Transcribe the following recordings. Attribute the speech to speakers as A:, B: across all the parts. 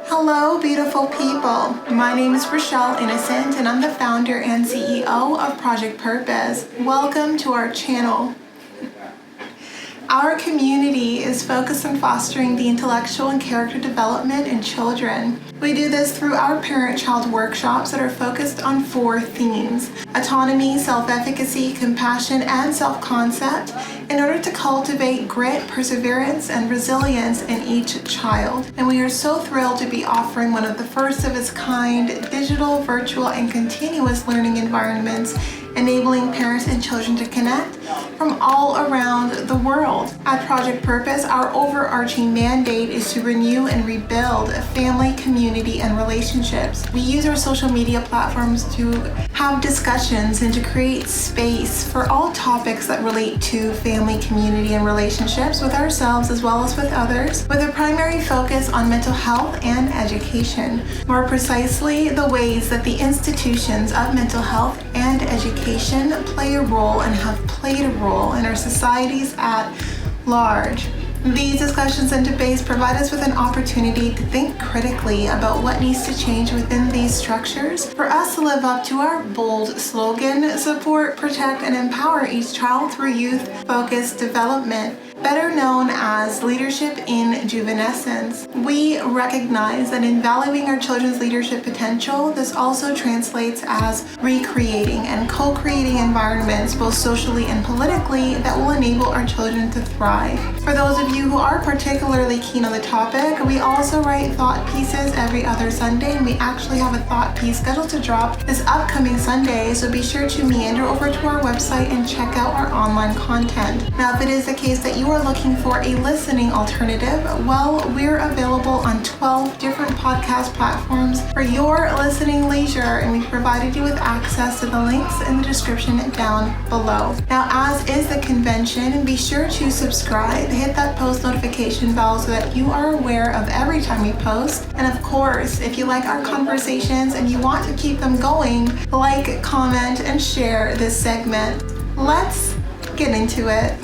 A: Hello, beautiful people. My name is Rochelle Innocent, and I'm the founder and CEO of Project Purpose. Welcome to our channel. Our community is focused on fostering the intellectual and character development in children. We do this through our parent-child workshops that are focused on 4 themes: autonomy, self-efficacy, compassion, and self-concept, in order to cultivate grit, perseverance, and resilience in each child. And we are so thrilled to be offering one of the first of its kind digital, virtual, and continuous learning environments, enabling parents and children to connect from all around the world. At Project Purpose, our overarching mandate is to renew and rebuild family, community, and relationships. We use our social media platforms to have discussions and to create space for all topics that relate to family, community, and relationships with ourselves as well as with others, with a primary focus on mental health and education. More precisely, the ways that the institutions of mental health and education play a role and have played a role in our societies at large. These discussions and debates provide us with an opportunity to think critically about what needs to change within these structures for us to live up to our bold slogan: support, protect, and empower each child through youth-focused development, better known as leadership in juvenescence. We recognize that in valuing our children's leadership potential, this also translates as recreating and co-creating environments, both socially and politically, that will enable our children to thrive. For those of you who are particularly keen on the topic, we also write thought pieces every other Sunday, and we actually have a thought piece scheduled to drop this upcoming Sunday, so be sure to meander over to our website and check out our online content. Now, if it is the case that you are looking for a listening alternative, well, we're available on 12 different podcast platforms for your listening leisure, and we've provided you with access to the links in the description down below. Now, as is the convention, be sure to subscribe, hit that post notification bell so that you are aware of every time we post. And of course, if you like our conversations and you want to keep them going, like, comment, and share this segment. Let's get into it.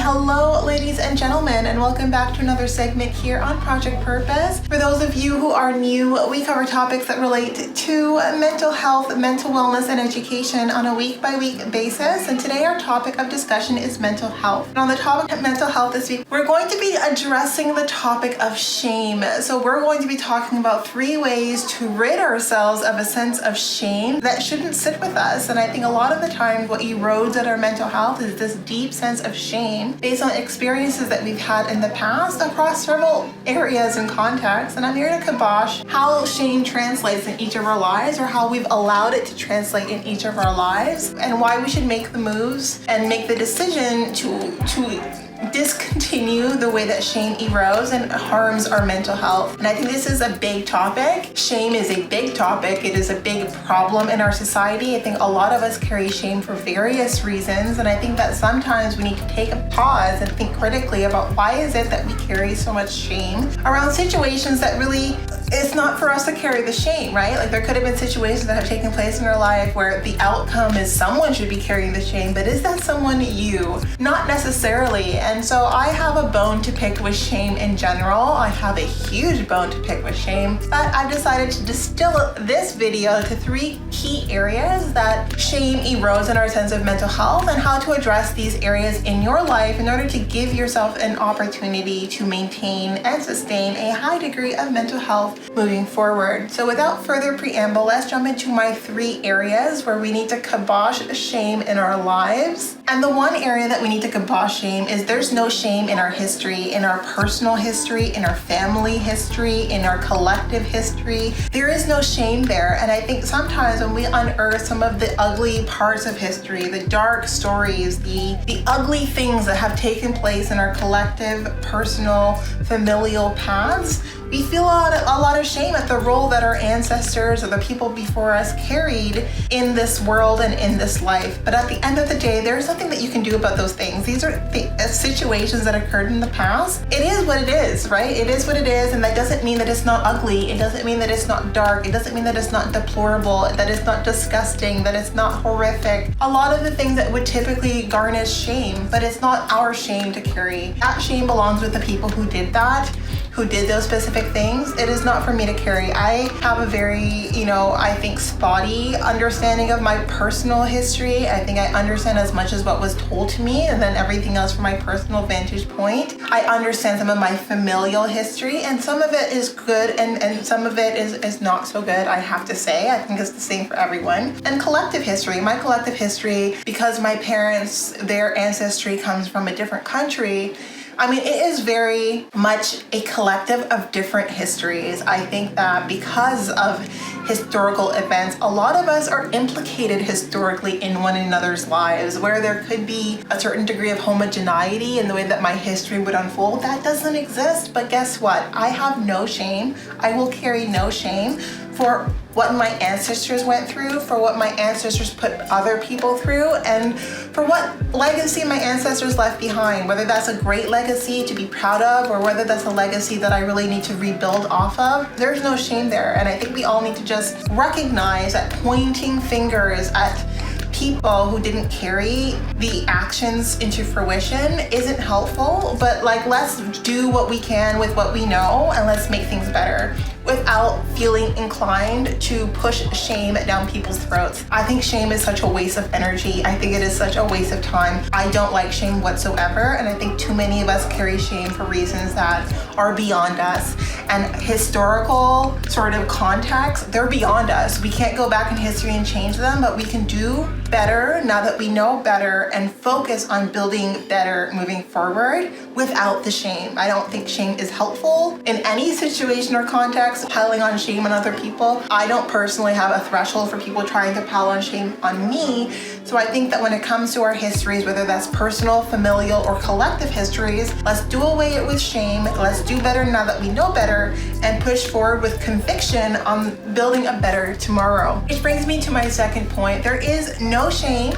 A: Hello, ladies and gentlemen, and welcome back to another segment here on Project Purpose. For those of you who are new, we cover topics that relate to mental health, mental wellness, and education on a week-by-week basis. And today our topic of discussion is mental health. And on the topic of mental health this week, we're going to be addressing the topic of shame. So we're going to be talking about 3 ways to rid ourselves of a sense of shame that shouldn't sit with us. And I think a lot of the time what erodes at our mental health is this deep sense of shame based on experiences that we've had in the past across several areas and contexts. And I'm here to kibosh how shame translates in each of our lives, or how we've allowed it to translate in each of our lives, and why we should make the moves and make the decision to discontinue the way that shame erodes and harms our mental health. And I think this is a big topic. Shame is a big topic. It is a big problem in our society. I think a lot of us carry shame for various reasons, and I think that sometimes we need to take a pause and think critically about why is it that we carry so much shame around situations that really it's not for us to carry the shame, right? Like, there could have been situations that have taken place in our life where the outcome is someone should be carrying the shame, but is that someone you? Not necessarily. And so I have a bone to pick with shame in general. I have a huge bone to pick with shame, but I've decided to distill this video to 3 key areas that shame erodes in our sense of mental health, and how to address these areas in your life in order to give yourself an opportunity to maintain and sustain a high degree of mental health moving forward. So without further preamble, let's jump into my 3 areas where we need to kibosh shame in our lives. And the one area that we need to kibosh shame is there's no shame in our history, in our personal history, in our family history, in our collective history. There is no shame there. And I think sometimes when we unearth some of the ugly parts of history, the dark stories, the ugly things that have taken place in our collective, personal, familial paths, We feel a lot of shame at the role that our ancestors or the people before us carried in this world and in this life. But at the end of the day, there's nothing that you can do about those things. These are situations that occurred in the past. It is what it is, right? It is what it is, and that doesn't mean that it's not ugly. It doesn't mean that it's not dark. It doesn't mean that it's not deplorable, that it's not disgusting, that it's not horrific. A lot of the things that would typically garnish shame, but it's not our shame to carry. That shame belongs with the people who did that, who did those specific things. It is not for me to carry. I have a very, I think spotty understanding of my personal history. I think I understand as much as what was told to me, and then everything else from my personal vantage point. I understand some of my familial history, and some of it is good and some of it is not so good, I have to say. I think it's the same for everyone. And collective history, my collective history, because my parents, their ancestry comes from a different country, it is very much a collective of different histories. I think that because of historical events, a lot of us are implicated historically in one another's lives, where there could be a certain degree of homogeneity in the way that my history would unfold. That doesn't exist, but guess what? I have no shame. I will carry no shame for what my ancestors went through, for what my ancestors put other people through, and for what legacy my ancestors left behind, whether that's a great legacy to be proud of or whether that's a legacy that I really need to rebuild off of. There's no shame there, and I think we all need to just recognize that pointing fingers at people who didn't carry the actions into fruition isn't helpful, but let's do what we can with what we know, and let's make things better without feeling inclined to push shame down people's throats. I think shame is such a waste of energy. I think it is such a waste of time. I don't like shame whatsoever, and I think too many of us carry shame for reasons that are beyond us. And historical sort of context, they're beyond us. We can't go back in history and change them, but we can do better now that we know better and focus on building better moving forward without the shame. I don't think shame is helpful in any situation or context. Piling on shame on other people, I don't personally have a threshold for people trying to pile on shame on me. So I think that when it comes to our histories, whether that's personal, familial, or collective histories, let's do away with shame. Let's do better now that we know better and push forward with conviction on building a better tomorrow. Which brings me to my second point. There is no shame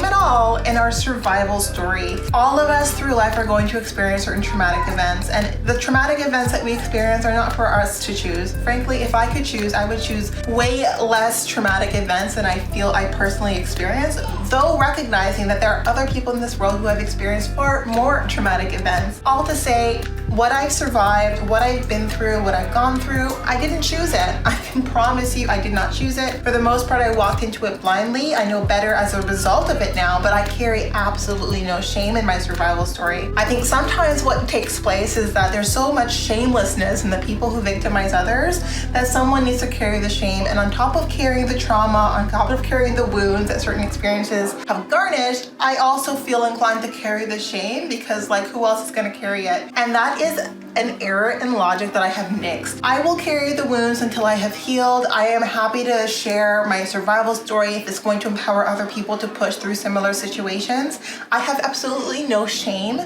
A: at all in our survival story. All of us through life are going to experience certain traumatic events, and the traumatic events that we experience are not for us to choose. Frankly, if I could choose, I would choose way less traumatic events than I feel I personally experience, though recognizing that there are other people in this world who have experienced far more traumatic events. All to say, what I've survived, what I've been through, what I've gone through, I didn't choose it. I can promise you I did not choose it. For the most part, I walked into it blindly. I know better as a result of it now, but I carry absolutely no shame in my survival story. I think sometimes what takes place is that there's so much shamelessness in the people who victimize others that someone needs to carry the shame. And on top of carrying the trauma, on top of carrying the wounds that certain experiences have garnished, I also feel inclined to carry the shame because who else is going to carry it? And that is an error in logic that I have nixed. I will carry the wounds until I have healed. I am happy to share my survival story if it's going to empower other people to push through similar situations. I have absolutely no shame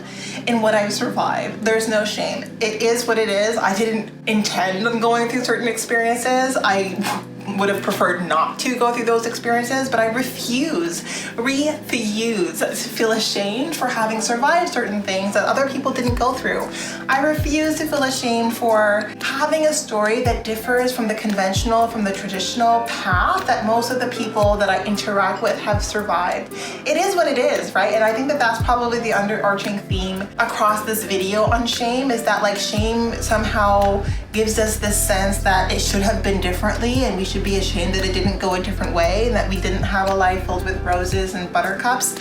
A: in what I've survived. There's no shame. It is what it is. I didn't intend on going through certain experiences. I would have preferred not to go through those experiences, but I refuse to feel ashamed for having survived certain things that other people didn't go through. I refuse to feel ashamed for having a story that differs from the conventional, from the traditional path that most of the people that I interact with have survived. It is what it is, right? And I think that that's probably the underarching theme across this video on shame, is that shame somehow gives us this sense that it should have been differently and we should be ashamed that it didn't go a different way and that we didn't have a life filled with roses and buttercups.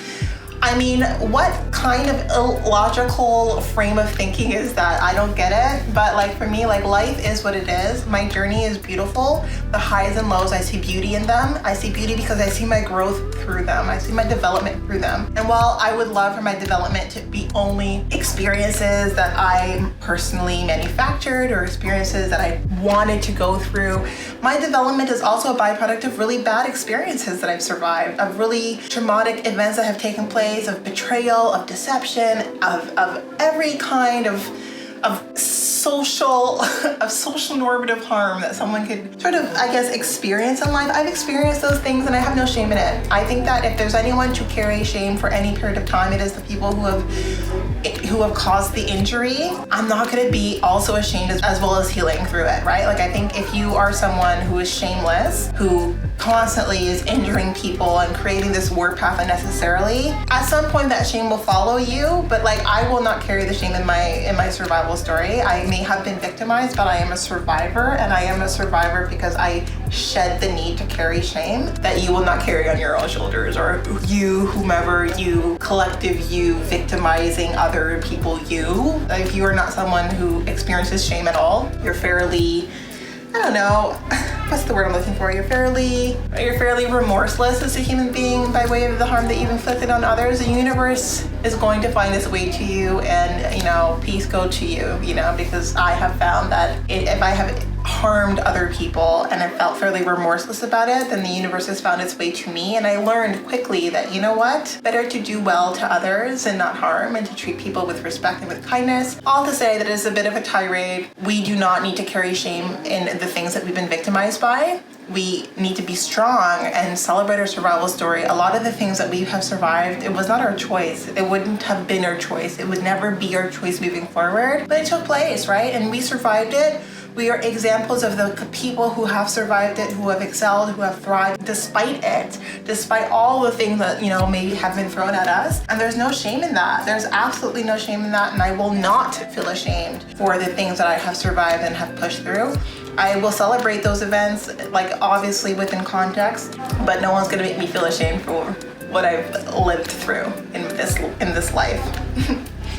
A: What kind of illogical frame of thinking is that? I don't get it, but for me, life is what it is. My journey is beautiful. The highs and lows, I see beauty in them. I see beauty because I see my growth through them. I see my development through them. And while I would love for my development to be only experiences that I personally manufactured or experiences that I wanted to go through, my development is also a byproduct of really bad experiences that I've survived, of really traumatic events that have taken place, of betrayal, of deception, of every kind of social normative harm that someone could sort of, I guess, experience in life. I've experienced those things and I have no shame in it. I think that if there's anyone to carry shame for any period of time, it is the people who have caused the injury. I'm not going to be also ashamed as well as healing through it, right? Like, I think if you are someone who is shameless, who constantly is injuring people and creating this warpath unnecessarily, at some point that shame will follow you. But like, I will not carry the shame in my survival story. I may have been victimized, but I am a survivor, and I am a survivor because I shed the need to carry shame that you will not carry on your own shoulders, or you, whomever you, collective you, victimizing other people you. If you are not someone who experiences shame at all, you're fairly, I don't know, what's the word I'm looking for? You're fairly remorseless as a human being by way of the harm that you've inflicted on others. The universe is going to find its way to you, and, you know, peace go to you, you know, because I have found that if I have harmed other people and I felt fairly remorseless about it, then the universe has found its way to me. And I learned quickly that, you know what, better to do well to others and not harm, and to treat people with respect and with kindness. All to say that it's a bit of a tirade. We do not need to carry shame in the things that we've been victimized by. We need to be strong and celebrate our survival story. A lot of the things that we have survived, it was not our choice. It wouldn't have been our choice. It would never be our choice moving forward, but it took place, right? And we survived it. We are examples of the people who have survived it, who have excelled, who have thrived despite it, despite all the things that, you know, maybe have been thrown at us. And there's no shame in that. There's absolutely no shame in that. And I will not feel ashamed for the things that I have survived and have pushed through. I will celebrate those events, like, obviously within context, but no one's gonna make me feel ashamed for what I've lived through in this life.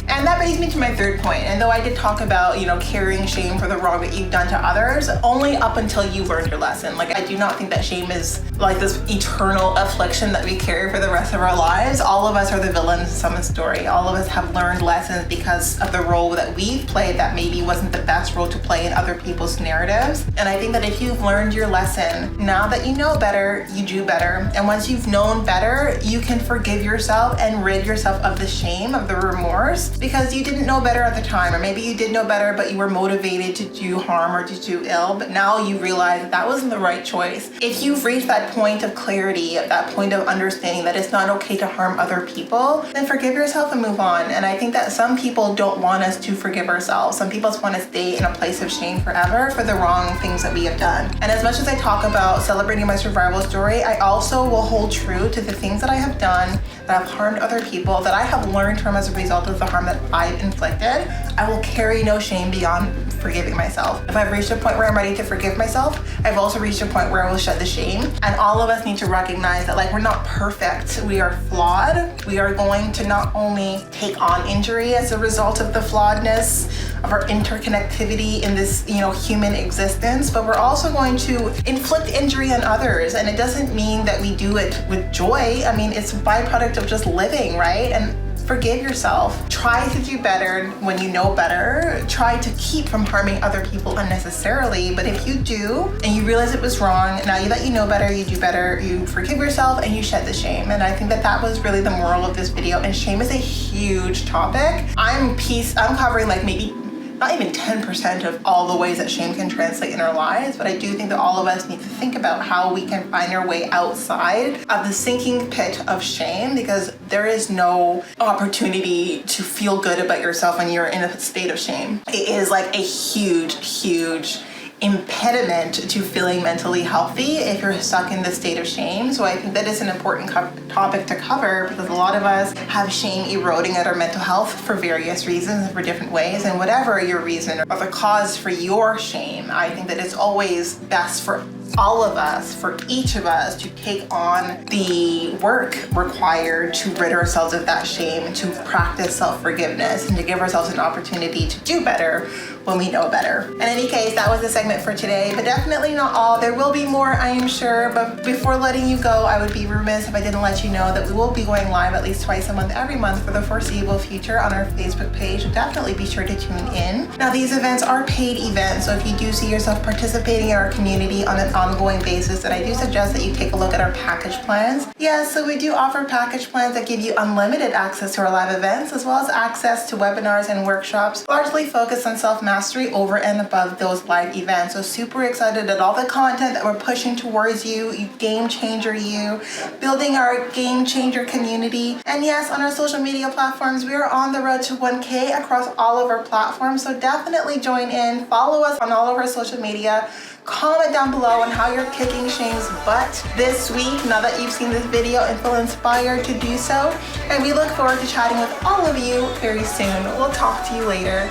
A: And that brings me to my third point. And though I did talk about, you know, carrying shame for the wrong that you've done to others, only up until you learned your lesson. Like, I do not think that shame is like this eternal affliction that we carry for the rest of our lives. All of us are the villains in some story. All of us have learned lessons because of the role that we've played that maybe wasn't the best role to play in other people's narratives. And I think that if you've learned your lesson, now that you know better, you do better. And once you've known better, you can forgive yourself and rid yourself of the shame, of the remorse, because you didn't know better at the time, or maybe you did know better, but you were motivated to do harm or to do ill, but now you realize that that wasn't the right choice. If you've reached that point of clarity, that point of understanding that it's not okay to harm other people, then forgive yourself and move on. And I think that some people don't want us to forgive ourselves. Some people just want to stay in a place of shame forever for the wrong things that we have done. And as much as I talk about celebrating my survival story, I also will hold true to the things that I have done, that have harmed other people, that I have learned from as a result of the harm that I've inflicted. I will carry no shame beyond forgiving myself. If I've reached a point where I'm ready to forgive myself, I've also reached a point where I will shed the shame. And all of us need to recognize that, like, we're not perfect. We are flawed. We are going to not only take on injury as a result of the flawedness of our interconnectivity in this, you know, human existence, but we're also going to inflict injury on others. And it doesn't mean that we do it with joy. I mean, it's a byproduct of just living, right? And forgive yourself. Try to do better when you know better. Try to keep from harming other people unnecessarily. But if you do, and you realize it was wrong, now that you know better, you do better, you forgive yourself and you shed the shame. And I think that that was really the moral of this video. And shame is a huge topic. I'm covering like maybe not even 10% of all the ways that shame can translate in our lives, but I do think that all of us need to think about how we can find our way outside of the sinking pit of shame, because there is no opportunity to feel good about yourself when you're in a state of shame. It is like a huge impediment to feeling mentally healthy if you're stuck in the state of shame. So I think that is an important topic to cover, because a lot of us have shame eroding at our mental health for various reasons and for different ways. And whatever your reason or the cause for your shame, I think that it's always best for all of us, for each of us, to take on the work required to rid ourselves of that shame, to practice self-forgiveness, and to give ourselves an opportunity to do better when we know better. In any case, that was the segment for today, but definitely not all. There will be more, I am sure, but before letting you go, I would be remiss if I didn't let you know that we will be going live at least twice a month, every month, for the foreseeable future on our Facebook page. So definitely be sure to tune in. Now, these events are paid events, so if you do see yourself participating in our community on an ongoing basis, then I do suggest that you take a look at our package plans. Yes, so we do offer package plans that give you unlimited access to our live events, as well as access to webinars and workshops, largely focused on self-mastery mastery over and above those live events. So super excited at all the content that we're pushing towards you game changer you, building our game changer community. And yes, on our social media platforms, we are on the road to 1K across all of our platforms. So definitely join in, follow us on all of our social media. Comment down below on how you're kicking Shane's butt this week, now that you've seen this video and feel inspired to do so. And we look forward to chatting with all of you very soon. We'll talk to you later.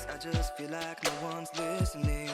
B: I just feel like no one's listening.